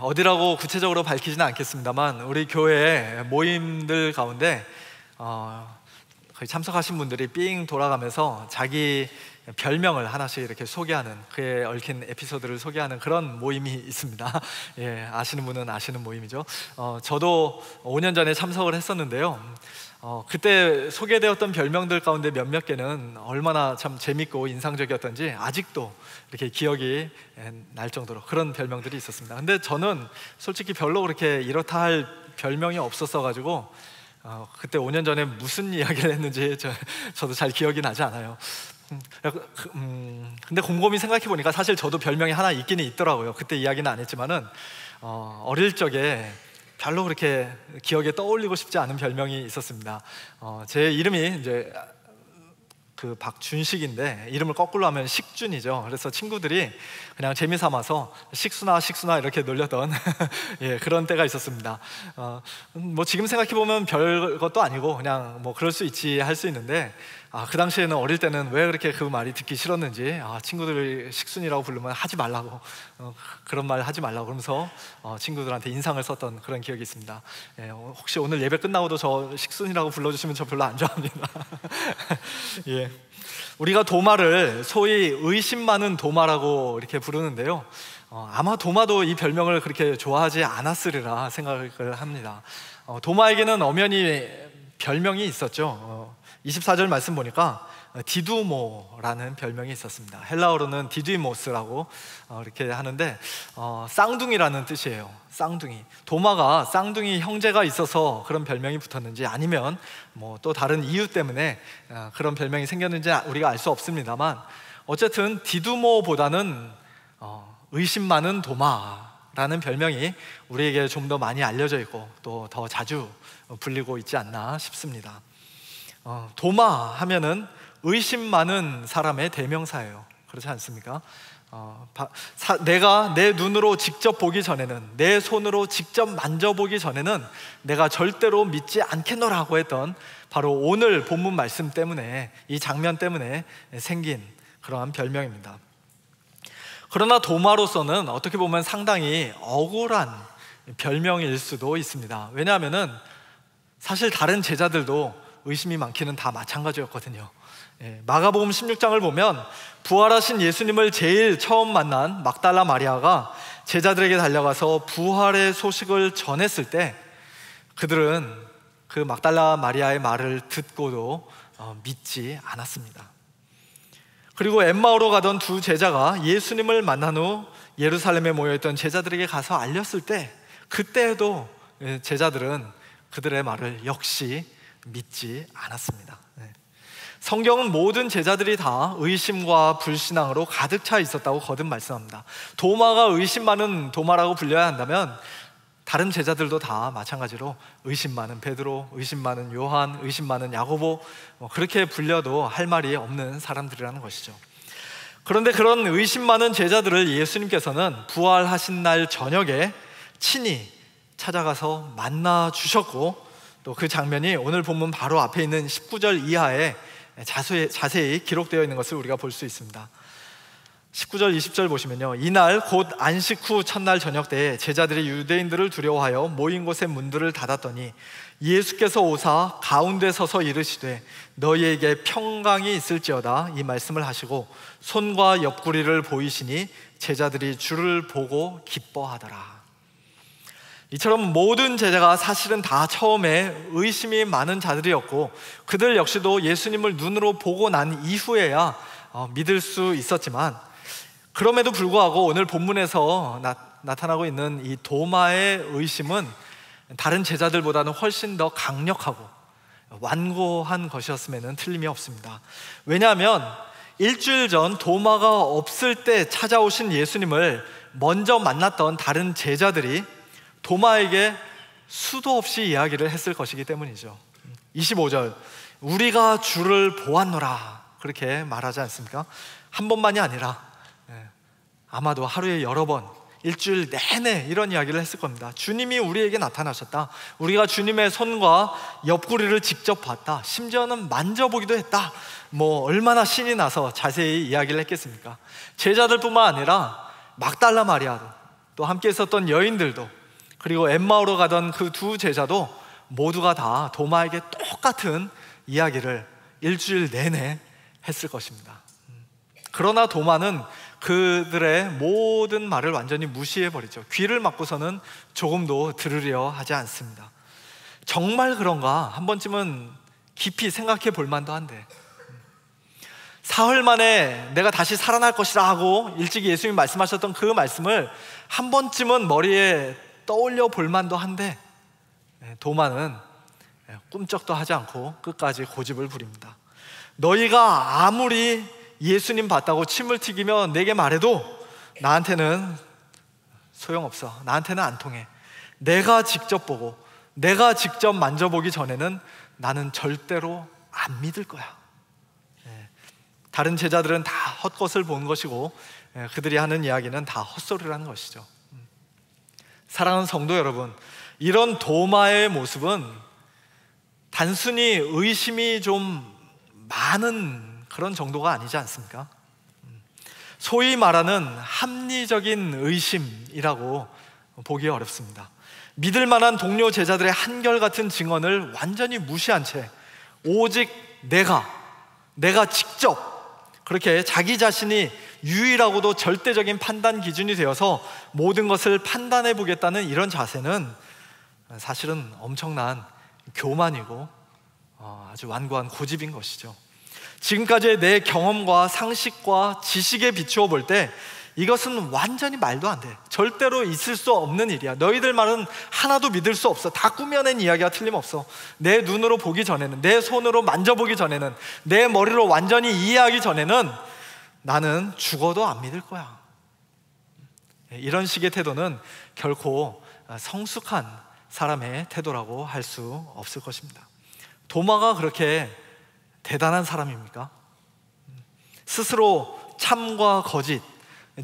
어디라고 구체적으로 밝히지는 않겠습니다만 우리 교회 모임들 가운데 거의 참석하신 분들이 삥 돌아가면서 자기 별명을 하나씩 이렇게 소개하는, 그에 얽힌 에피소드를 소개하는 그런 모임이 있습니다. 아시는 분은 아시는 모임이죠. 저도 5년 전에 참석을 했었는데요. 그때 소개되었던 별명들 가운데 몇몇 개는 얼마나 참 재밌고 인상적이었던지 아직도 이렇게 기억이 날 정도로 그런 별명들이 있었습니다. 근데 저는 솔직히 별로 그렇게 이렇다 할 별명이 없었어가지고 그때 5년 전에 무슨 이야기를 했는지 저도 잘 기억이 나지 않아요. 근데 곰곰이 생각해보니까 사실 저도 별명이 하나 있기는 있더라고요. 그때 이야기는 안 했지만은 어릴 적에 별로 그렇게 기억에 떠올리고 싶지 않은 별명이 있었습니다. 제 이름이 이제 그 박준식인데 이름을 거꾸로 하면 식준이죠. 그래서 친구들이 그냥 재미삼아서 식순아 식순아 이렇게 놀렸던 그런 때가 있었습니다. 뭐 지금 생각해 보면 별 것도 아니고 그냥 뭐 그럴 수 있지 할 수 있는데 그 당시에는 어릴 때는 왜 그렇게 그 말이 듣기 싫었는지 친구들이 식순이라고 부르면 하지 말라고 그런 말 하지 말라고 그러면서 친구들한테 인상을 썼던 그런 기억이 있습니다. 혹시 오늘 예배 끝나고도 저 식순이라고 불러주시면 저 별로 안 좋아합니다. 우리가 도마를 소위 의심 많은 도마라고 이렇게 부르는데요. 아마 도마도 이 별명을 그렇게 좋아하지 않았으리라 생각을 합니다. 도마에게는 엄연히 별명이 있었죠. 24절 말씀 보니까 디두모라는 별명이 있었습니다. 헬라어로는 디디모스라고 이렇게 하는데 쌍둥이라는 뜻이에요. 쌍둥이. 도마가 쌍둥이 형제가 있어서 그런 별명이 붙었는지 아니면 뭐 또 다른 이유 때문에 그런 별명이 생겼는지 우리가 알 수 없습니다만 어쨌든 디두모보다는 의심 많은 도마라는 별명이 우리에게 좀 더 많이 알려져 있고 또 더 자주 불리고 있지 않나 싶습니다. 도마 하면은 의심 많은 사람의 대명사예요. 그렇지 않습니까? 내가 내 눈으로 직접 보기 전에는, 내 손으로 직접 만져보기 전에는 내가 절대로 믿지 않겠노라고 했던 바로 오늘 본문 말씀 때문에, 이 장면 때문에 생긴 그러한 별명입니다. 그러나 도마로서는 어떻게 보면 상당히 억울한 별명일 수도 있습니다. 왜냐하면은 사실 다른 제자들도 의심이 많기는 다 마찬가지였거든요. 마가복음 16장을 보면 부활하신 예수님을 제일 처음 만난 막달라 마리아가 제자들에게 달려가서 부활의 소식을 전했을 때 그들은 그 막달라 마리아의 말을 듣고도 믿지 않았습니다. 그리고 엠마오로 가던 두 제자가 예수님을 만난 후 예루살렘에 모여있던 제자들에게 가서 알렸을 때 그때에도 제자들은 그들의 말을 역시 믿지 않았습니다. 성경은 모든 제자들이 다 의심과 불신앙으로 가득 차 있었다고 거듭 말씀합니다. 도마가 의심 많은 도마라고 불려야 한다면 다른 제자들도 다 마찬가지로 의심 많은 베드로, 의심 많은 요한, 의심 많은 야고보 그렇게 불려도 할 말이 없는 사람들이라는 것이죠. 그런데 그런 의심 많은 제자들을 예수님께서는 부활하신 날 저녁에 친히 찾아가서 만나 주셨고 또 그 장면이 오늘 본문 바로 앞에 있는 19절 이하에 자세히 기록되어 있는 것을 우리가 볼 수 있습니다. 19절 20절 보시면요, 이날 곧 안식 후 첫날 저녁 때에 제자들이 유대인들을 두려워하여 모인 곳의 문들을 닫았더니 예수께서 오사 가운데 서서 이르시되 너희에게 평강이 있을지어다 이 말씀을 하시고 손과 옆구리를 보이시니 제자들이 주를 보고 기뻐하더라. 이처럼 모든 제자가 사실은 다 처음에 의심이 많은 자들이었고 그들 역시도 예수님을 눈으로 보고 난 이후에야 믿을 수 있었지만 그럼에도 불구하고 오늘 본문에서 나타나고 있는 이 도마의 의심은 다른 제자들보다는 훨씬 더 강력하고 완고한 것이었음에는 틀림이 없습니다. 왜냐하면 일주일 전 도마가 없을 때 찾아오신 예수님을 먼저 만났던 다른 제자들이 도마에게 수도 없이 이야기를 했을 것이기 때문이죠. 25절 우리가 주를 보았노라 그렇게 말하지 않습니까? 한 번만이 아니라 아마도 하루에 여러 번 일주일 내내 이런 이야기를 했을 겁니다. 주님이 우리에게 나타나셨다. 우리가 주님의 손과 옆구리를 직접 봤다. 심지어는 만져보기도 했다. 뭐 얼마나 신이 나서 자세히 이야기를 했겠습니까? 제자들뿐만 아니라 막달라 마리아도 또 함께 있었던 여인들도, 그리고 엠마오로 가던 그 두 제자도 모두가 다 도마에게 똑같은 이야기를 일주일 내내 했을 것입니다. 그러나 도마는 그들의 모든 말을 완전히 무시해버리죠. 귀를 막고서는 조금도 들으려 하지 않습니다. 정말 그런가 한 번쯤은 깊이 생각해 볼 만도 한데, 사흘 만에 내가 다시 살아날 것이라 하고 일찍 예수님이 말씀하셨던 그 말씀을 한 번쯤은 머리에 떠올려 볼 만도 한데, 도마는 꿈쩍도 하지 않고 끝까지 고집을 부립니다. 너희가 아무리 예수님 봤다고 침을 튀기며 내게 말해도 나한테는 소용없어. 나한테는 안 통해. 내가 직접 보고 내가 직접 만져보기 전에는 나는 절대로 안 믿을 거야. 다른 제자들은 다 헛것을 본 것이고 그들이 하는 이야기는 다 헛소리라는 것이죠. 사랑하는 성도 여러분, 이런 도마의 모습은 단순히 의심이 좀 많은 그런 정도가 아니지 않습니까? 소위 말하는 합리적인 의심이라고 보기 어렵습니다. 믿을 만한 동료 제자들의 한결같은 증언을 완전히 무시한 채 오직 내가 직접 그렇게 자기 자신이 유일하고도 절대적인 판단 기준이 되어서 모든 것을 판단해 보겠다는 이런 자세는 사실은 엄청난 교만이고 아주 완고한 고집인 것이죠. 지금까지의 내 경험과 상식과 지식에 비추어 볼 때 이것은 완전히 말도 안 돼. 절대로 있을 수 없는 일이야. 너희들 말은 하나도 믿을 수 없어. 다 꾸며낸 이야기가 틀림없어. 내 눈으로 보기 전에는, 내 손으로 만져보기 전에는, 내 머리로 완전히 이해하기 전에는 나는 죽어도 안 믿을 거야. 이런 식의 태도는 결코 성숙한 사람의 태도라고 할 수 없을 것입니다. 도마가 그렇게 대단한 사람입니까? 스스로 참과 거짓,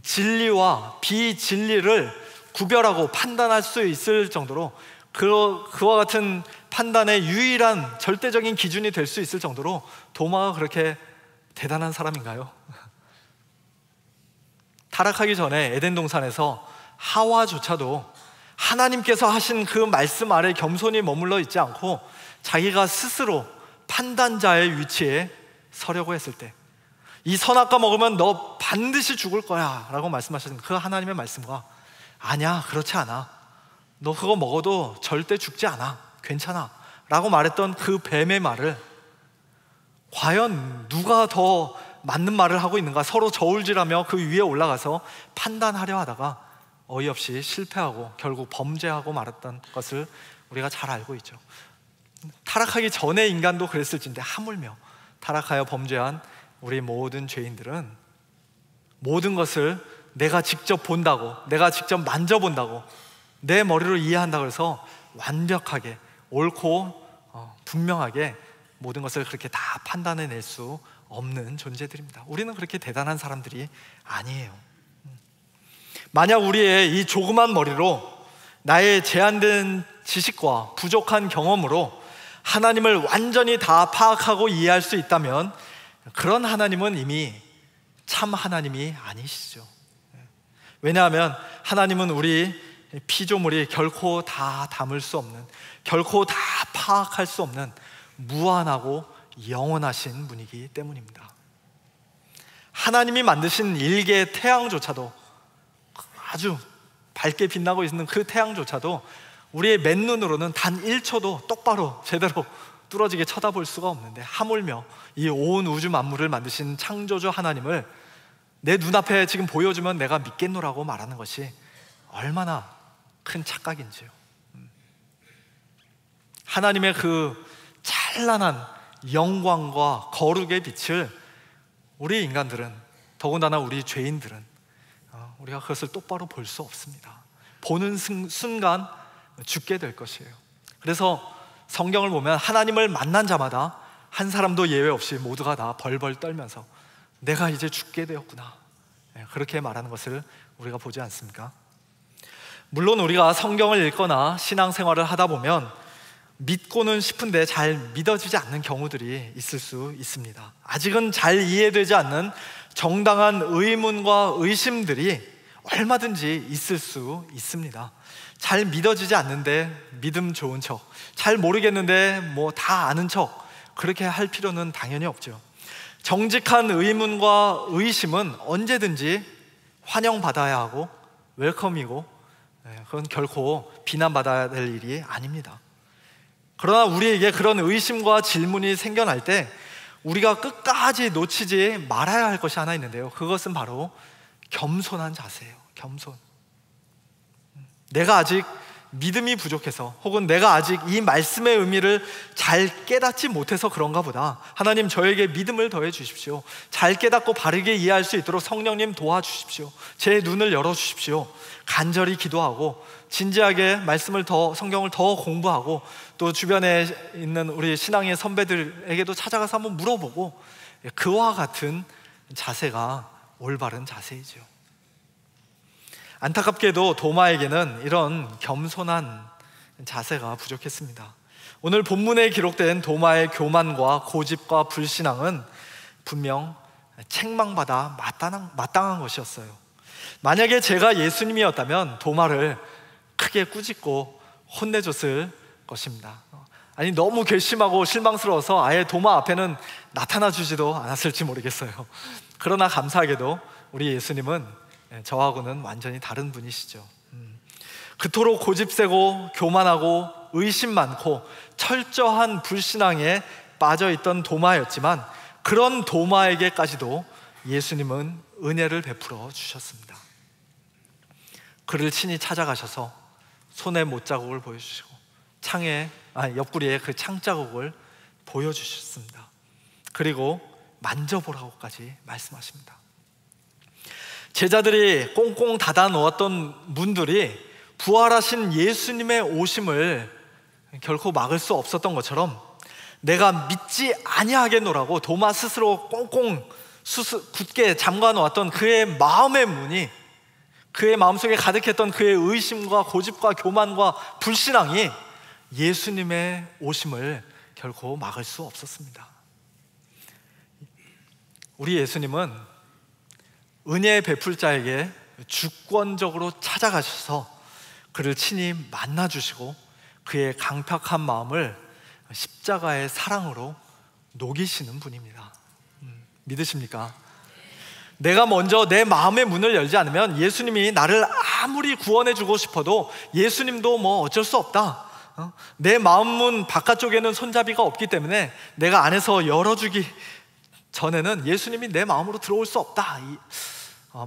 진리와 비진리를 구별하고 판단할 수 있을 정도로, 그와 같은 판단의 유일한 절대적인 기준이 될 수 있을 정도로 도마가 그렇게 대단한 사람인가요? 타락하기 전에 에덴 동산에서 하와조차도 하나님께서 하신 그 말씀 아래 겸손히 머물러 있지 않고 자기가 스스로 판단자의 위치에 서려고 했을 때, 이 선악과 먹으면 너 반드시 죽을 거야 라고 말씀하셨던 그 하나님의 말씀과, 아니야, 그렇지 않아, 너 그거 먹어도 절대 죽지 않아, 괜찮아 라고 말했던 그 뱀의 말을 과연 누가 더 맞는 말을 하고 있는가, 서로 저울질하며 그 위에 올라가서 판단하려 하다가 어이없이 실패하고 결국 범죄하고 말았던 것을 우리가 잘 알고 있죠. 타락하기 전에 인간도 그랬을진데 하물며 타락하여 범죄한 우리 모든 죄인들은 모든 것을 내가 직접 본다고, 내가 직접 만져본다고, 내 머리로 이해한다고 해서 완벽하게 옳고 분명하게 모든 것을 그렇게 다 판단해낼 수 없는 존재들입니다. 우리는 그렇게 대단한 사람들이 아니에요. 만약 우리의 이 조그만 머리로, 나의 제한된 지식과 부족한 경험으로 하나님을 완전히 다 파악하고 이해할 수 있다면 그런 하나님은 이미 참 하나님이 아니시죠. 왜냐하면 하나님은 우리 피조물이 결코 다 담을 수 없는, 결코 다 파악할 수 없는 무한하고 영원하신 분이기 때문입니다. 하나님이 만드신 일개의 태양조차도, 아주 밝게 빛나고 있는 그 태양조차도 우리의 맨눈으로는 단 1초도 똑바로 제대로 뚫어지게 쳐다볼 수가 없는데, 하물며 이 온 우주 만물을 만드신 창조주 하나님을 내 눈앞에 지금 보여주면 내가 믿겠노라고 말하는 것이 얼마나 큰 착각인지요. 하나님의 그 찬란한 영광과 거룩의 빛을 우리 인간들은, 더군다나 우리 죄인들은 우리가 그것을 똑바로 볼 수 없습니다. 보는 순간 죽게 될 것이에요. 그래서 성경을 보면 하나님을 만난 자마다 한 사람도 예외 없이 모두가 다 벌벌 떨면서 내가 이제 죽게 되었구나, 그렇게 말하는 것을 우리가 보지 않습니까? 물론 우리가 성경을 읽거나 신앙생활을 하다 보면 믿고는 싶은데 잘 믿어지지 않는 경우들이 있을 수 있습니다. 아직은 잘 이해되지 않는 정당한 의문과 의심들이 얼마든지 있을 수 있습니다. 잘 믿어지지 않는데 믿음 좋은 척, 잘 모르겠는데 뭐 다 아는 척, 그렇게 할 필요는 당연히 없죠. 정직한 의문과 의심은 언제든지 환영받아야 하고 웰컴이고, 그건 결코 비난받아야 될 일이 아닙니다. 그러나 우리에게 그런 의심과 질문이 생겨날 때 우리가 끝까지 놓치지 말아야 할 것이 하나 있는데요, 그것은 바로 겸손한 자세예요. 겸손. 내가 아직 믿음이 부족해서, 혹은 내가 아직 이 말씀의 의미를 잘 깨닫지 못해서 그런가 보다. 하나님, 저에게 믿음을 더해 주십시오. 잘 깨닫고 바르게 이해할 수 있도록 성령님 도와주십시오. 제 눈을 열어주십시오. 간절히 기도하고 진지하게 말씀을 성경을 더 공부하고, 또 주변에 있는 우리 신앙의 선배들에게도 찾아가서 한번 물어보고, 그와 같은 자세가 올바른 자세이죠. 안타깝게도 도마에게는 이런 겸손한 자세가 부족했습니다. 오늘 본문에 기록된 도마의 교만과 고집과 불신앙은 분명 책망받아 마땅한 것이었어요. 만약에 제가 예수님이었다면 도마를 크게 꾸짖고 혼내줬을 것입니다. 아니, 너무 괘씸하고 실망스러워서 아예 도마 앞에는 나타나 주지도 않았을지 모르겠어요. 그러나 감사하게도 우리 예수님은 저하고는 완전히 다른 분이시죠. 그토록 고집세고 교만하고 의심 많고 철저한 불신앙에 빠져있던 도마였지만, 그런 도마에게까지도 예수님은 은혜를 베풀어 주셨습니다. 그를 친히 찾아가셔서 손에 못자국을 보여주시고 옆구리에 그 창자국을 보여주셨습니다. 그리고 만져보라고까지 말씀하십니다. 제자들이 꽁꽁 닫아 놓았던 문들이 부활하신 예수님의 오심을 결코 막을 수 없었던 것처럼, 내가 믿지 아니하겠노라고 도마 스스로 꽁꽁 굳게 잠가 놓았던 그의 마음의 문이, 그의 마음속에 가득했던 그의 의심과 고집과 교만과 불신앙이 예수님의 오심을 결코 막을 수 없었습니다. 우리 예수님은 은혜 베풀 자에게 주권적으로 찾아가셔서 그를 친히 만나주시고 그의 강팍한 마음을 십자가의 사랑으로 녹이시는 분입니다. 믿으십니까? 내가 먼저 내 마음의 문을 열지 않으면 예수님이 나를 아무리 구원해주고 싶어도 예수님도 뭐 어쩔 수 없다. 내 마음 문 바깥쪽에는 손잡이가 없기 때문에 내가 안에서 열어주기 전에는 예수님이 내 마음으로 들어올 수 없다.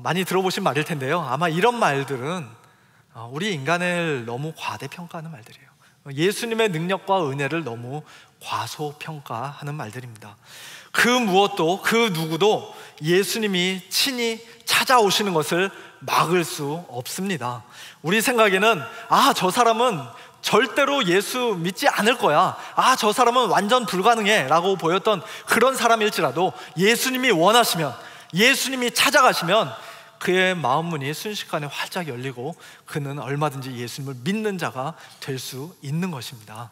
많이 들어보신 말일 텐데요, 아마 이런 말들은 우리 인간을 너무 과대평가하는 말들이에요. 예수님의 능력과 은혜를 너무 과소평가하는 말들입니다. 그 무엇도 그 누구도 예수님이 친히 찾아오시는 것을 막을 수 없습니다. 우리 생각에는 저 사람은 절대로 예수 믿지 않을 거야, 저 사람은 완전 불가능해 라고 보였던 그런 사람일지라도 예수님이 원하시면, 예수님이 찾아가시면 그의 마음문이 순식간에 활짝 열리고 그는 얼마든지 예수님을 믿는 자가 될 수 있는 것입니다.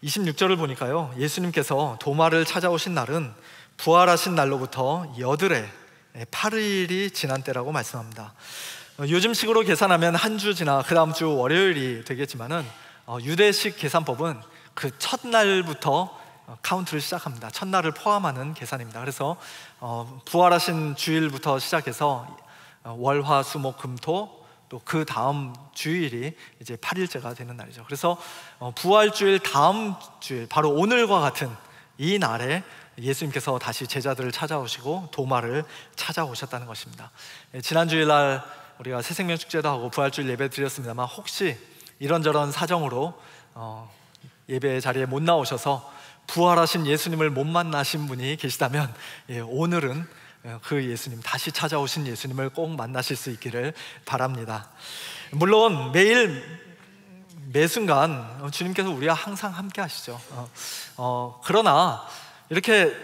26절을 보니까요, 예수님께서 도마를 찾아오신 날은 부활하신 날로부터 여드레 8일이 지난 때라고 말씀합니다. 요즘식으로 계산하면 한 주 지나 그 다음 주 월요일이 되겠지만은 유대식 계산법은 그 첫날부터 카운트를 시작합니다. 첫날을 포함하는 계산입니다. 그래서 부활하신 주일부터 시작해서 월, 화, 수, 목, 금, 토, 또 그 다음 주일이 이제 8일째가 되는 날이죠. 그래서 부활주일 다음 주일, 바로 오늘과 같은 이 날에 예수님께서 다시 제자들을 찾아오시고 도마를 찾아오셨다는 것입니다. 지난 주일날 우리가 새생명 축제도 하고 부활주일 예배 드렸습니다만, 혹시 이런저런 사정으로 예배 자리에 못 나오셔서 부활하신 예수님을 못 만나신 분이 계시다면, 오늘은 그 예수님, 다시 찾아오신 예수님을 꼭 만나실 수 있기를 바랍니다. 물론 매일 매순간 주님께서 우리와 항상 함께 하시죠. 그러나 이렇게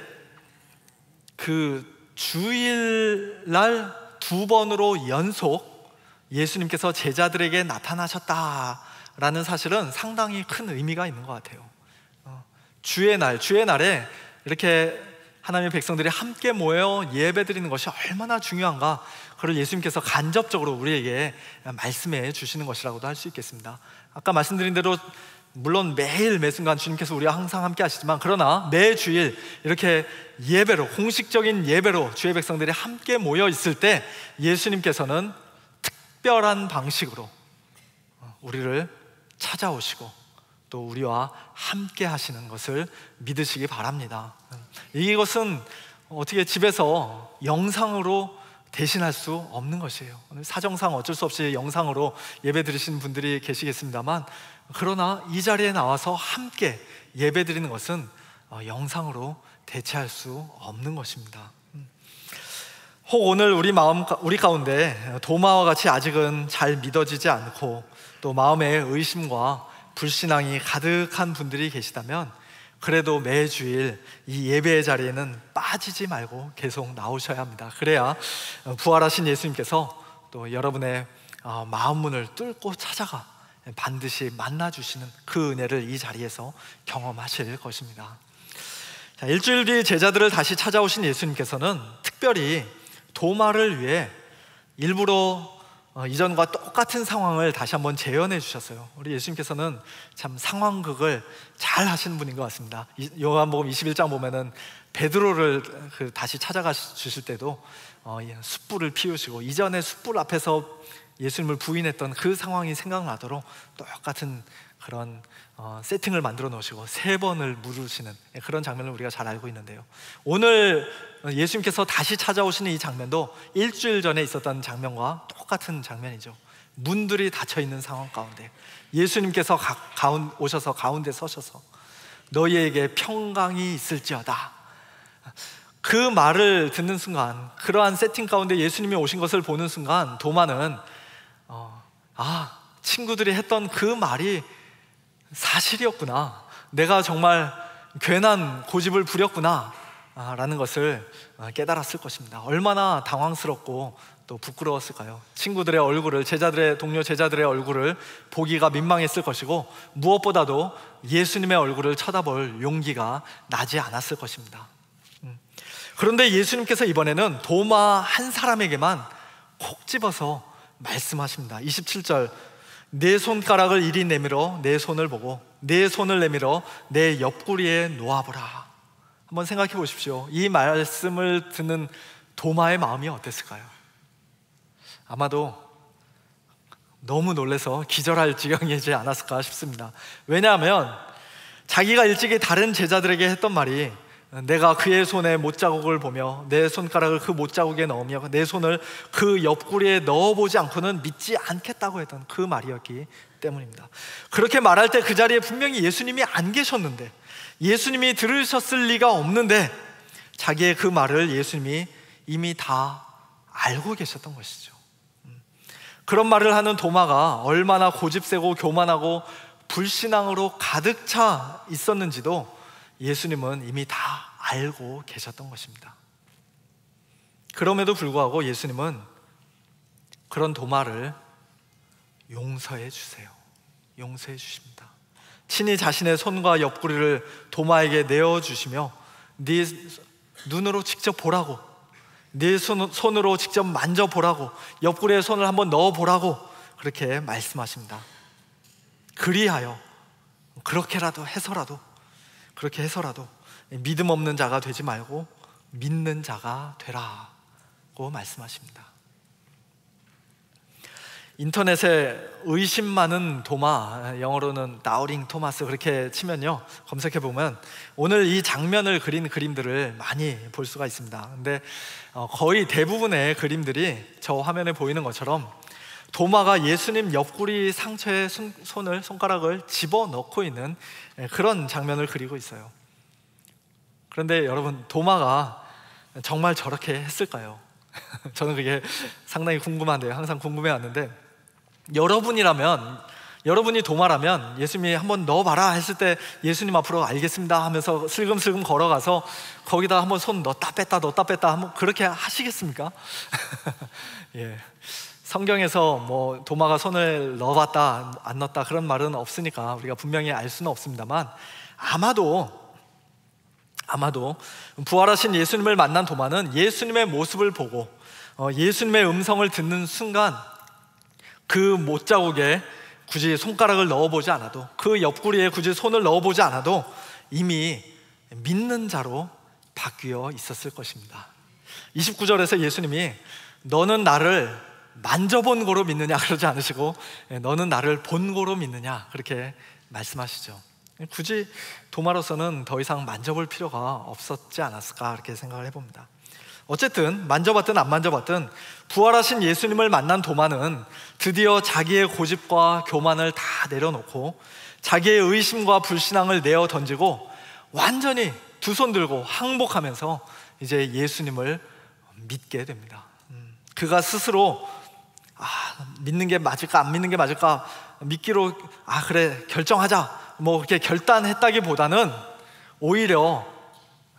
그 주일날 2번으로 연속 예수님께서 제자들에게 나타나셨다라는 사실은 상당히 큰 의미가 있는 것 같아요. 주의 날에 이렇게 하나님의 백성들이 함께 모여 예배드리는 것이 얼마나 중요한가, 그걸 예수님께서 간접적으로 우리에게 말씀해 주시는 것이라고도 할 수 있겠습니다. 아까 말씀드린 대로 물론 매일 매순간 주님께서 우리와 항상 함께 하시지만, 그러나 매주일 이렇게 예배로, 공식적인 예배로 주의 백성들이 함께 모여 있을 때 예수님께서는 특별한 방식으로 우리를 찾아오시고 또 우리와 함께 하시는 것을 믿으시기 바랍니다. 이것은 어떻게 집에서 영상으로 대신할 수 없는 것이에요. 사정상 어쩔 수 없이 영상으로 예배 드리시는 분들이 계시겠습니다만, 그러나 이 자리에 나와서 함께 예배 드리는 것은 영상으로 대체할 수 없는 것입니다. 혹 오늘 우리 가운데 도마와 같이 아직은 잘 믿어지지 않고 또 마음에 의심과 불신앙이 가득한 분들이 계시다면, 그래도 매주일 이 예배의 자리에는 빠지지 말고 계속 나오셔야 합니다. 그래야 부활하신 예수님께서 또 여러분의 마음 문을 뚫고 찾아가 반드시 만나주시는 그 은혜를 이 자리에서 경험하실 것입니다. 자, 일주일 뒤 제자들을 다시 찾아오신 예수님께서는 특별히 도마를 위해 일부러 이전과 똑같은 상황을 다시 한번 재현해 주셨어요. 우리 예수님께서는 참 상황극을 잘 하시는 분인 것 같습니다. 요한복음 21장 보면은 베드로를 다시 찾아가 주실 때도 숯불을 피우시고, 이전에 숯불 앞에서 예수님을 부인했던 그 상황이 생각나도록 똑같은 그런 세팅을 만들어 놓으시고 3번을 물으시는 그런 장면을 우리가 잘 알고 있는데요, 오늘 예수님께서 다시 찾아오시는 이 장면도 일주일 전에 있었던 장면과 똑같은 장면이죠. 문들이 닫혀 있는 상황 가운데 예수님께서 오셔서 가운데 서셔서 너희에게 평강이 있을지어다, 그 말을 듣는 순간, 그러한 세팅 가운데 예수님이 오신 것을 보는 순간 도마는 친구들이 했던 그 말이 사실이었구나, 내가 정말 괜한 고집을 부렸구나 라는 것을 깨달았을 것입니다. 얼마나 당황스럽고 또 부끄러웠을까요? 친구들의 얼굴을, 동료 제자들의 얼굴을 보기가 민망했을 것이고, 무엇보다도 예수님의 얼굴을 쳐다볼 용기가 나지 않았을 것입니다. 그런데 예수님께서 이번에는 도마 한 사람에게만 콕 집어서 말씀하십니다. 27절, 내 손가락을 이리 내밀어 내 손을 보고 내 손을 내밀어 내 옆구리에 놓아보라. 한번 생각해 보십시오. 이 말씀을 듣는 도마의 마음이 어땠을까요? 아마도 너무 놀라서 기절할 지경이지 않았을까 싶습니다. 왜냐하면 자기가 일찍이 다른 제자들에게 했던 말이, 내가 그의 손에 못자국을 보며 내 손가락을 그 못자국에 넣으며 내 손을 그 옆구리에 넣어보지 않고는 믿지 않겠다고 했던 그 말이었기 때문입니다. 그렇게 말할 때 그 자리에 분명히 예수님이 안 계셨는데, 예수님이 들으셨을 리가 없는데, 자기의 그 말을 예수님이 이미 다 알고 계셨던 것이죠. 그런 말을 하는 도마가 얼마나 고집세고 교만하고 불신앙으로 가득 차 있었는지도 예수님은 이미 다 알고 계셨던 것입니다. 그럼에도 불구하고 예수님은 그런 도마를 용서해 주세요. 용서해 주십니다. 친히 자신의 손과 옆구리를 도마에게 내어주시며 네 눈으로 직접 보라고, 네 손으로 직접 만져보라고, 옆구리에 손을 한번 넣어보라고 그렇게 말씀하십니다. 그리하여 그렇게 해서라도 믿음 없는 자가 되지 말고 믿는 자가 되라고 말씀하십니다. 인터넷에 의심 많은 도마, 영어로는 다우팅 토마스 그렇게 치면요, 검색해 보면 오늘 이 장면을 그린 그림들을 많이 볼 수가 있습니다. 근데 거의 대부분의 그림들이 저 화면에 보이는 것처럼 도마가 예수님 옆구리 상처에 손가락을 집어넣고 있는 그런 장면을 그리고 있어요. 그런데 여러분, 도마가 정말 저렇게 했을까요? 저는 그게 상당히 궁금한데요. 항상 궁금해왔는데, 여러분이 도마라면 예수님이 한번 넣어봐라 했을 때 예수님 앞으로 알겠습니다 하면서 슬금슬금 걸어가서 거기다 한번 손 넣었다 뺐다 한번 그렇게 하시겠습니까? 예. 성경에서 뭐 도마가 손을 넣어봤다 안 넣었다 그런 말은 없으니까 우리가 분명히 알 수는 없습니다만, 아마도 아마도 부활하신 예수님을 만난 도마는 예수님의 모습을 보고 예수님의 음성을 듣는 순간 그 못자국에 굳이 손가락을 넣어보지 않아도, 그 옆구리에 굳이 손을 넣어보지 않아도 이미 믿는 자로 바뀌어 있었을 것입니다. 29절에서 예수님이 너는 나를 만져본 고로 믿느냐 그러지 않으시고 너는 나를 본 고로 믿느냐 그렇게 말씀하시죠. 굳이 도마로서는 더 이상 만져볼 필요가 없었지 않았을까 그렇게 생각을 해봅니다. 어쨌든 만져봤든 안 만져봤든 부활하신 예수님을 만난 도마는 드디어 자기의 고집과 교만을 다 내려놓고 자기의 의심과 불신앙을 내어 던지고 완전히 두 손 들고 항복하면서 이제 예수님을 믿게 됩니다. 그가 스스로 믿는 게 맞을까 안 믿는 게 맞을까 믿기로 그래 결정하자 뭐 그렇게 결단했다기보다는 오히려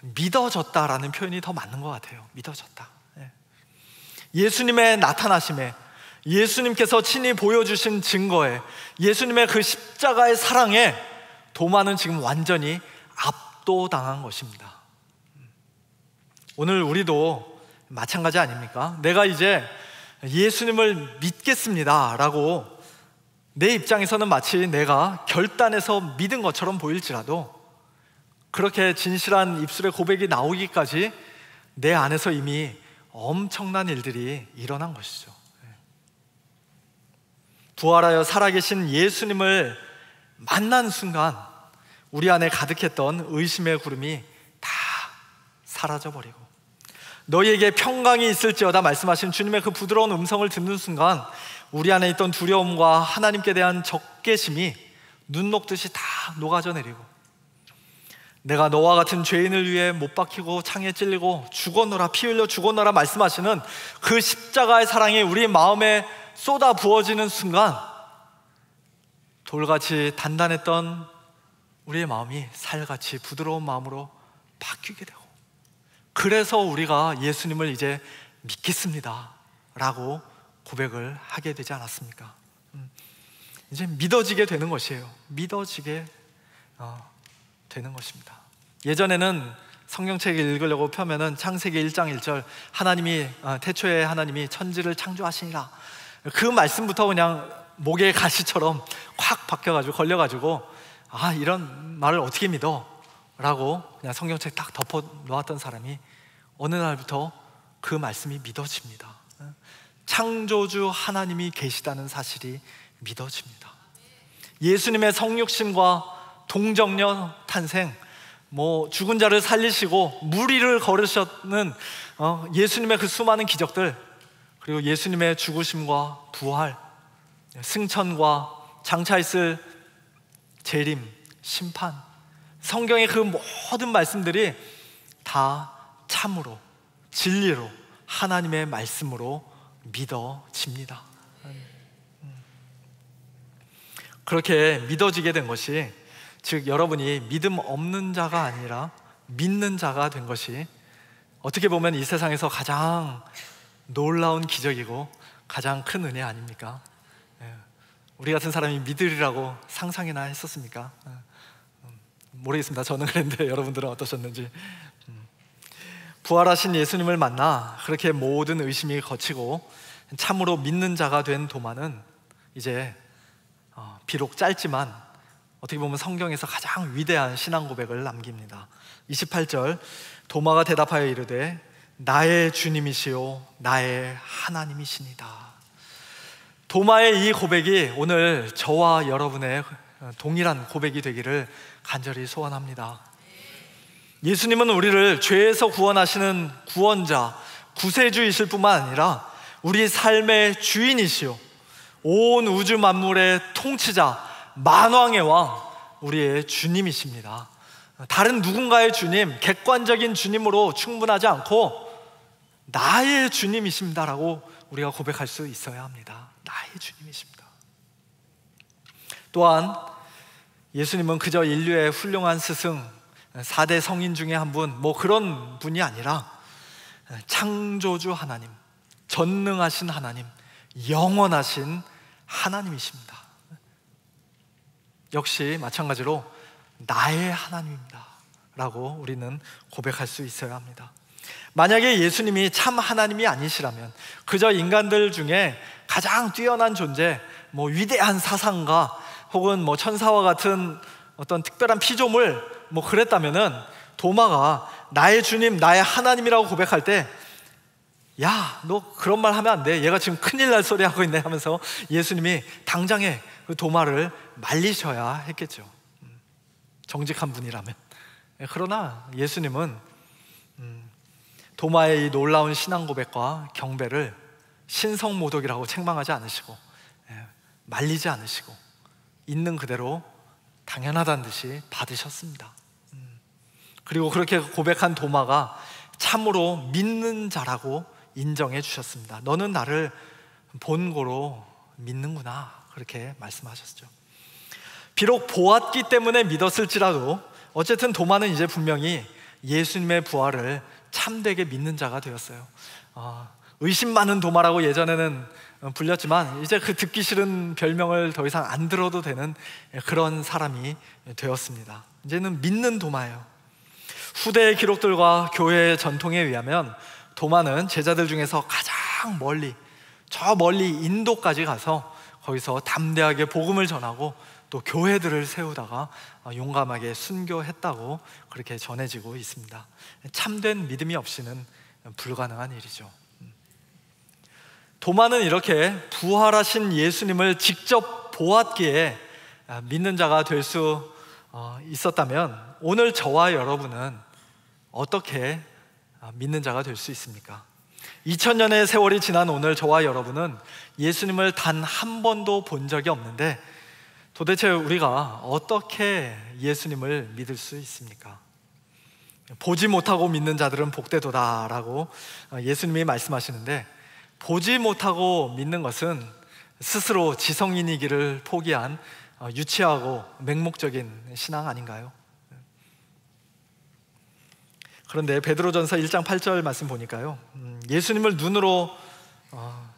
믿어졌다라는 표현이 더 맞는 것 같아요. 믿어졌다. 예수님의 나타나심에, 예수님께서 친히 보여주신 증거에, 예수님의 그 십자가의 사랑에 도마는 지금 완전히 압도당한 것입니다. 오늘 우리도 마찬가지 아닙니까? 내가 이제 예수님을 믿겠습니다 라고 내 입장에서는 마치 내가 결단해서 믿은 것처럼 보일지라도 그렇게 진실한 입술의 고백이 나오기까지 내 안에서 이미 엄청난 일들이 일어난 것이죠. 부활하여 살아계신 예수님을 만난 순간 우리 안에 가득했던 의심의 구름이 다 사라져버리고 너희에게 평강이 있을지어다 말씀하신 주님의 그 부드러운 음성을 듣는 순간 우리 안에 있던 두려움과 하나님께 대한 적개심이 눈 녹듯이 다 녹아져 내리고 내가 너와 같은 죄인을 위해 못 박히고 창에 찔리고 죽었노라 피 흘려 죽었노라 말씀하시는 그 십자가의 사랑이 우리 마음에 쏟아 부어지는 순간 돌같이 단단했던 우리의 마음이 살같이 부드러운 마음으로 바뀌게 되고 그래서 우리가 예수님을 이제 믿겠습니다 라고 고백을 하게 되지 않았습니까? 이제 믿어지게 되는 것이에요. 믿어지게 되는 것입니다. 예전에는 성경책을 읽으려고 펴면은 창세기 1장 1절 하나님이 태초에 하나님이 천지를 창조하시니라 그 말씀부터 그냥 목에 가시처럼 확 박혀가지고 걸려가지고 이런 말을 어떻게 믿어? 라고 그냥 성경책 딱 덮어 놓았던 사람이 어느 날부터 그 말씀이 믿어집니다. 창조주 하나님이 계시다는 사실이 믿어집니다. 예수님의 성육신과 동정녀 탄생, 죽은 자를 살리시고 물 위를 걸으셨는 예수님의 그 수많은 기적들, 그리고 예수님의 죽으심과 부활, 승천과 장차 있을 재림, 심판, 성경의 그 모든 말씀들이 다 참으로, 진리로, 하나님의 말씀으로 믿어집니다. 그렇게 믿어지게 된 것이, 즉 여러분이 믿음 없는 자가 아니라 믿는 자가 된 것이 어떻게 보면 이 세상에서 가장 놀라운 기적이고 가장 큰 은혜 아닙니까? 우리 같은 사람이 믿으리라고 상상이나 했었습니까? 모르겠습니다. 저는 그랬는데 여러분들은 어떠셨는지. 부활하신 예수님을 만나 그렇게 모든 의심이 거치고 참으로 믿는 자가 된 도마는 이제 비록 짧지만 어떻게 보면 성경에서 가장 위대한 신앙 고백을 남깁니다. 28절, 도마가 대답하여 이르되 나의 주님이시요 나의 하나님이시니다. 도마의 이 고백이 오늘 저와 여러분의 동일한 고백이 되기를 간절히 소원합니다. 예수님은 우리를 죄에서 구원하시는 구원자, 구세주이실 뿐만 아니라 우리 삶의 주인이시오, 온 우주 만물의 통치자, 만왕의 왕, 우리의 주님이십니다. 다른 누군가의 주님, 객관적인 주님으로 충분하지 않고 나의 주님이십니다라고 우리가 고백할 수 있어야 합니다. 나의 주님이십니다. 또한 예수님은 그저 인류의 훌륭한 스승, 4대 성인 중에 한 분, 그런 분이 아니라 창조주 하나님, 전능하신 하나님, 영원하신 하나님이십니다. 역시 마찬가지로 나의 하나님입니다 라고 우리는 고백할 수 있어야 합니다. 만약에 예수님이 참 하나님이 아니시라면, 그저 인간들 중에 가장 뛰어난 존재, 위대한 사상가 혹은 천사와 같은 어떤 특별한 피조물 그랬다면은 도마가 나의 주님, 나의 하나님이라고 고백할 때, 야, 너 그런 말 하면 안 돼, 얘가 지금 큰일 날 소리 하고 있네 하면서 예수님이 당장에 그 도마를 말리셔야 했겠죠. 정직한 분이라면. 그러나 예수님은 도마의 이 놀라운 신앙 고백과 경배를 신성모독이라고 책망하지 않으시고, 말리지 않으시고, 있는 그대로 당연하다는 듯이 받으셨습니다. 그리고 그렇게 고백한 도마가 참으로 믿는 자라고 인정해 주셨습니다. 너는 나를 본고로 믿는구나, 그렇게 말씀하셨죠. 비록 보았기 때문에 믿었을지라도 어쨌든 도마는 이제 분명히 예수님의 부활을 참되게 믿는 자가 되었어요. 의심 많은 도마라고 예전에는 불렸지만 이제 그 듣기 싫은 별명을 더 이상 안 들어도 되는 그런 사람이 되었습니다. 이제는 믿는 도마예요. 후대의 기록들과 교회의 전통에 의하면 도마는 제자들 중에서 가장 멀리, 저 멀리 인도까지 가서 거기서 담대하게 복음을 전하고 또 교회들을 세우다가 용감하게 순교했다고 그렇게 전해지고 있습니다. 참된 믿음이 없이는 불가능한 일이죠. 도마는 이렇게 부활하신 예수님을 직접 보았기에 믿는 자가 될 수 있었다면, 오늘 저와 여러분은 어떻게 믿는 자가 될 수 있습니까? 2000년의 세월이 지난 오늘 저와 여러분은 예수님을 단 한 번도 본 적이 없는데 도대체 우리가 어떻게 예수님을 믿을 수 있습니까? 보지 못하고 믿는 자들은 복되도다 라고 예수님이 말씀하시는데, 보지 못하고 믿는 것은 스스로 지성인이기를 포기한 유치하고 맹목적인 신앙 아닌가요? 그런데 베드로전서 1장 8절 말씀 보니까요, 예수님을 눈으로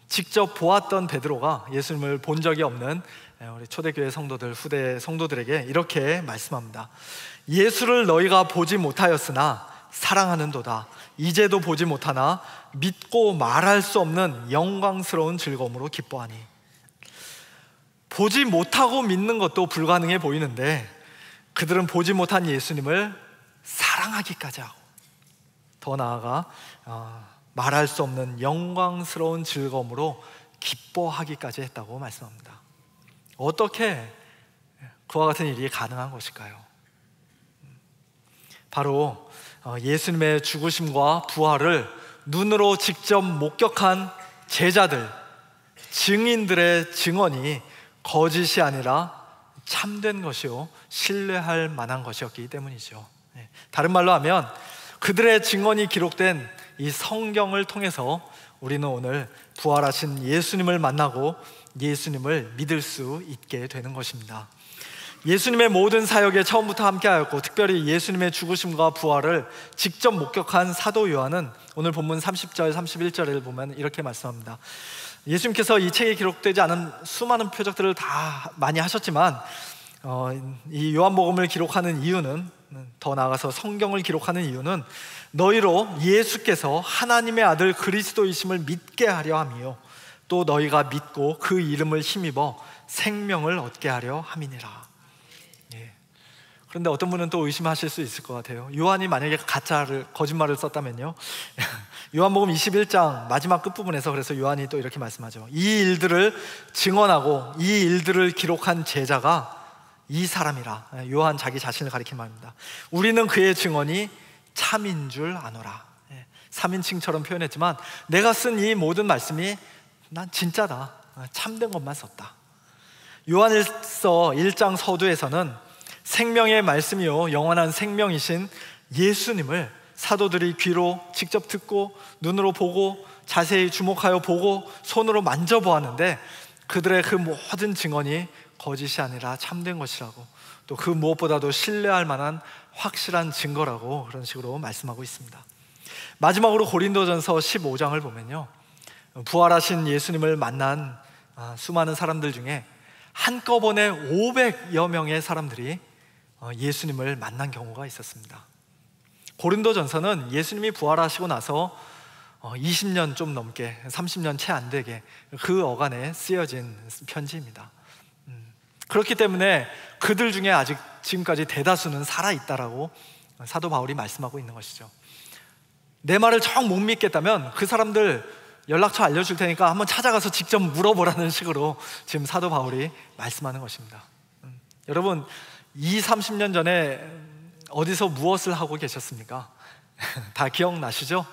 직접 보았던 베드로가 예수님을 본 적이 없는 우리 초대교회 성도들, 후대 성도들에게 이렇게 말씀합니다. 예수를 너희가 보지 못하였으나 사랑하는도다. 이제도 보지 못하나 믿고 말할 수 없는 영광스러운 즐거움으로 기뻐하니. 보지 못하고 믿는 것도 불가능해 보이는데 그들은 보지 못한 예수님을 사랑하기까지 하고, 더 나아가 말할 수 없는 영광스러운 즐거움으로 기뻐하기까지 했다고 말씀합니다. 어떻게 그와 같은 일이 가능한 것일까요? 바로 예수님의 죽으심과 부활을 눈으로 직접 목격한 제자들, 증인들의 증언이 거짓이 아니라 참된 것이요 신뢰할 만한 것이었기 때문이죠. 다른 말로 하면 그들의 증언이 기록된 이 성경을 통해서 우리는 오늘 부활하신 예수님을 만나고 예수님을 믿을 수 있게 되는 것입니다. 예수님의 모든 사역에 처음부터 함께하였고 특별히 예수님의 죽으심과 부활을 직접 목격한 사도 요한은 오늘 본문 30절 31절을 보면 이렇게 말씀합니다. 예수님께서 이 책에 기록되지 않은 수많은 표적들을 다 많이 하셨지만 이 요한복음을 기록하는 이유는, 더 나아가서 성경을 기록하는 이유는 너희로 예수께서 하나님의 아들 그리스도이심을 믿게 하려 함이요 또 너희가 믿고 그 이름을 힘입어 생명을 얻게 하려 함이니라. 그런데 어떤 분은 또 의심하실 수 있을 것 같아요. 요한이 만약에 거짓말을 썼다면요. 요한복음 21장 마지막 끝부분에서 그래서 요한이 또 이렇게 말씀하죠. 이 일들을 증언하고 이 일들을 기록한 제자가 이 사람이라. 요한 자기 자신을 가리킨 말입니다. 우리는 그의 증언이 참인 줄 아노라. 3인칭처럼 표현했지만 내가 쓴 이 모든 말씀이 난 진짜다, 참된 것만 썼다. 요한일서 1장 서두에서는 생명의 말씀이요 영원한 생명이신 예수님을 사도들이 귀로 직접 듣고 눈으로 보고 자세히 주목하여 보고 손으로 만져보았는데 그들의 그 모든 증언이 거짓이 아니라 참된 것이라고, 또 그 무엇보다도 신뢰할 만한 확실한 증거라고 그런 식으로 말씀하고 있습니다. 마지막으로 고린도전서 15장을 보면요, 부활하신 예수님을 만난 수많은 사람들 중에 한꺼번에 500여 명의 사람들이 예수님을 만난 경우가 있었습니다. 고린도전서는 예수님이 부활하시고 나서 20년 좀 넘게, 30년 채 안 되게 그 어간에 쓰여진 편지입니다. 그렇기 때문에 그들 중에 아직 지금까지 대다수는 살아있다라고 사도 바울이 말씀하고 있는 것이죠. 내 말을 정 못 믿겠다면 그 사람들 연락처 알려줄 테니까 한번 찾아가서 직접 물어보라는 식으로 지금 사도 바울이 말씀하는 것입니다. 여러분, 30년 전에 어디서 무엇을 하고 계셨습니까? 다 기억나시죠?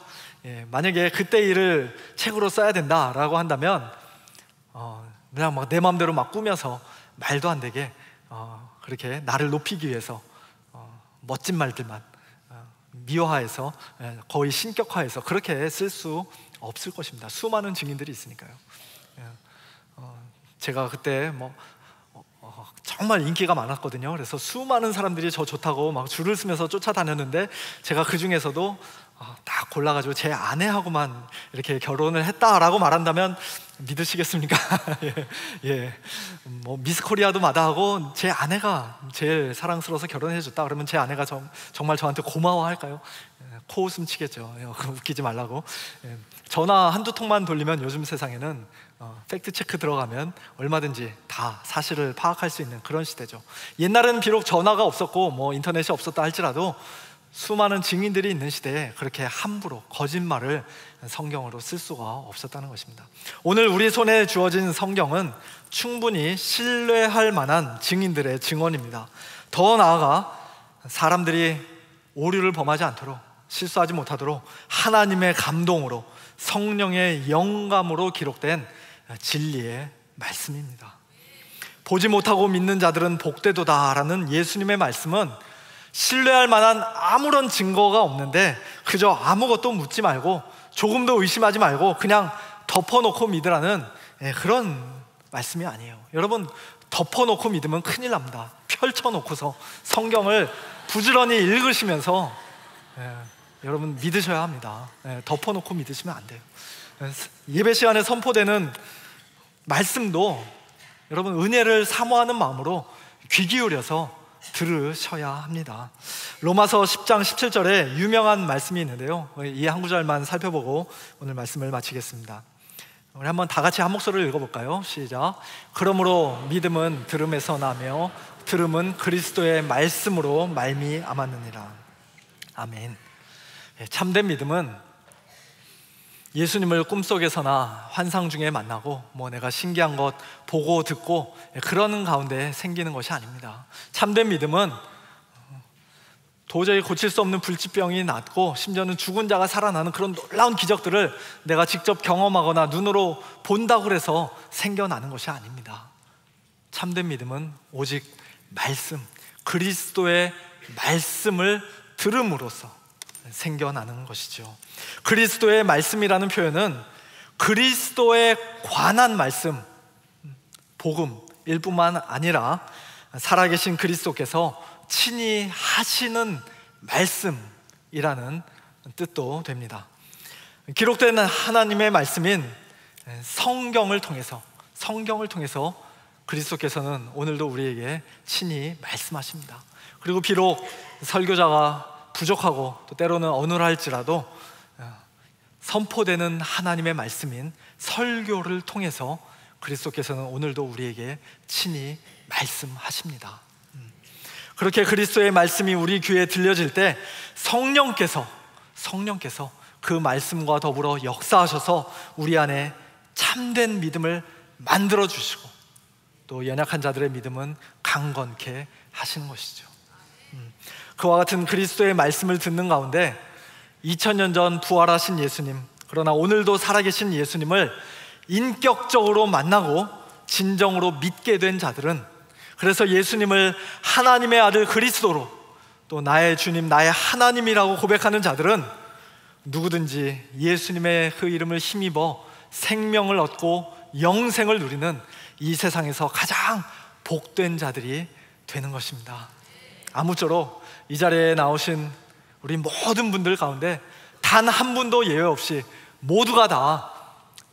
만약에 그때 일을 책으로 써야 된다라고 한다면 그냥 막 내 마음대로 막 꾸며서 말도 안 되게 그렇게 나를 높이기 위해서 멋진 말들만 미화해서 거의 신격화해서 그렇게 쓸 수 없을 것입니다. 수많은 증인들이 있으니까요. 제가 그때 정말 인기가 많았거든요. 그래서 수많은 사람들이 저 좋다고 막 줄을 서면서 쫓아다녔는데 제가 그 중에서도 딱 골라가지고 제 아내하고만 이렇게 결혼을 했다라고 말한다면 믿으시겠습니까? 예. 미스 코리아도 마다하고 제 아내가 제일 사랑스러워서 결혼해줬다 그러면 제 아내가 정말 저한테 고마워할까요? 코웃음 치겠죠. 웃기지 말라고. 전화 한두 통만 돌리면 요즘 세상에는 팩트 체크 들어가면 얼마든지 다 사실을 파악할 수 있는 그런 시대죠. 옛날에는 비록 전화가 없었고 인터넷이 없었다 할지라도 수많은 증인들이 있는 시대에 그렇게 함부로 거짓말을 성경으로 쓸 수가 없었다는 것입니다. 오늘 우리 손에 주어진 성경은 충분히 신뢰할 만한 증인들의 증언입니다. 더 나아가 사람들이 오류를 범하지 않도록, 실수하지 못하도록 하나님의 감동으로, 성령의 영감으로 기록된 진리의 말씀입니다. 보지 못하고 믿는 자들은 복되도다라는 예수님의 말씀은 신뢰할 만한 아무런 증거가 없는데 그저 아무것도 묻지 말고 조금도 의심하지 말고 그냥 덮어놓고 믿으라는 그런 말씀이 아니에요. 여러분, 덮어놓고 믿으면 큰일 납니다. 펼쳐놓고서 성경을 부지런히 읽으시면서 여러분 믿으셔야 합니다. 덮어놓고 믿으시면 안 돼요. 예배 시간에 선포되는 말씀도 여러분 은혜를 사모하는 마음으로 귀 기울여서 들으셔야 합니다. 로마서 10장 17절에 유명한 말씀이 있는데요, 이 한 구절만 살펴보고 오늘 말씀을 마치겠습니다. 우리 한번 다 같이 한 목소리를 읽어볼까요? 시작. 그러므로 믿음은 들음에서 나며 들음은 그리스도의 말씀으로 말미암았느니라. 아멘. 참된 믿음은 예수님을 꿈속에서나 환상 중에 만나고 내가 신기한 것 보고 듣고 그러는 가운데 생기는 것이 아닙니다. 참된 믿음은 도저히 고칠 수 없는 불치병이 낫고 심지어는 죽은 자가 살아나는 그런 놀라운 기적들을 내가 직접 경험하거나 눈으로 본다고 해서 생겨나는 것이 아닙니다. 참된 믿음은 오직 말씀, 그리스도의 말씀을 들음으로써 생겨나는 것이죠. 그리스도의 말씀이라는 표현은 그리스도에 관한 말씀, 복음일 뿐만 아니라 살아계신 그리스도께서 친히 하시는 말씀이라는 뜻도 됩니다. 기록된 하나님의 말씀인 성경을 통해서 그리스도께서는 오늘도 우리에게 친히 말씀하십니다. 그리고 비록 설교자가 부족하고 또 때로는 어눌할지라도 선포되는 하나님의 말씀인 설교를 통해서 그리스도께서는 오늘도 우리에게 친히 말씀하십니다. 그렇게 그리스도의 말씀이 우리 귀에 들려질 때 성령께서 그 말씀과 더불어 역사하셔서 우리 안에 참된 믿음을 만들어 주시고 또 연약한 자들의 믿음은 강건케 하시는 것이죠. 그와 같은 그리스도의 말씀을 듣는 가운데 2000년 전 부활하신 예수님, 그러나 오늘도 살아계신 예수님을 인격적으로 만나고 진정으로 믿게 된 자들은, 그래서 예수님을 하나님의 아들 그리스도로 또 나의 주님, 나의 하나님이라고 고백하는 자들은 누구든지 예수님의 그 이름을 힘입어 생명을 얻고 영생을 누리는 이 세상에서 가장 복된 자들이 되는 것입니다. 아무쪼록 이 자리에 나오신 우리 모든 분들 가운데 단 한 분도 예외 없이 모두가 다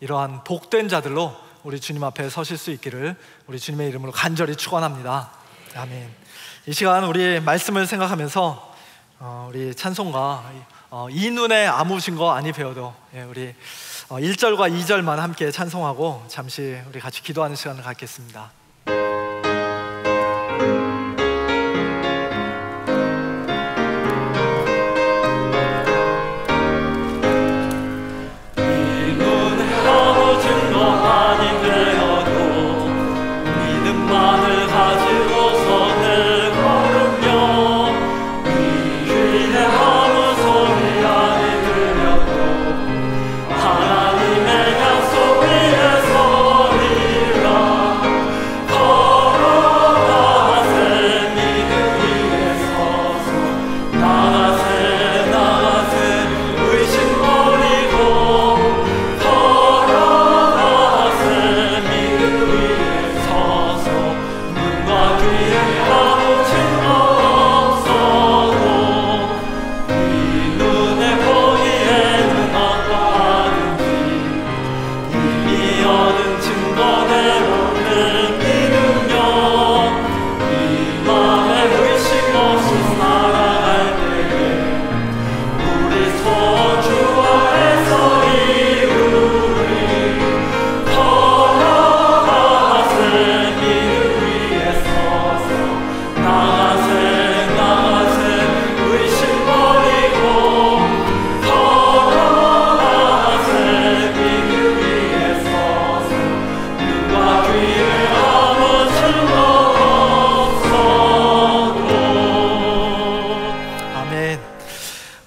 이러한 복된 자들로 우리 주님 앞에 서실 수 있기를 우리 주님의 이름으로 간절히 축원합니다. 아멘. 이 시간 우리 말씀을 생각하면서 우리 찬송가 이 눈에 아무신 거 아니 배워도 우리 1절과 2절만 함께 찬송하고 잠시 우리 같이 기도하는 시간을 갖겠습니다.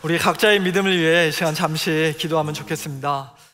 우리 각자의 믿음을 위해 이 시간 잠시 기도하면 좋겠습니다.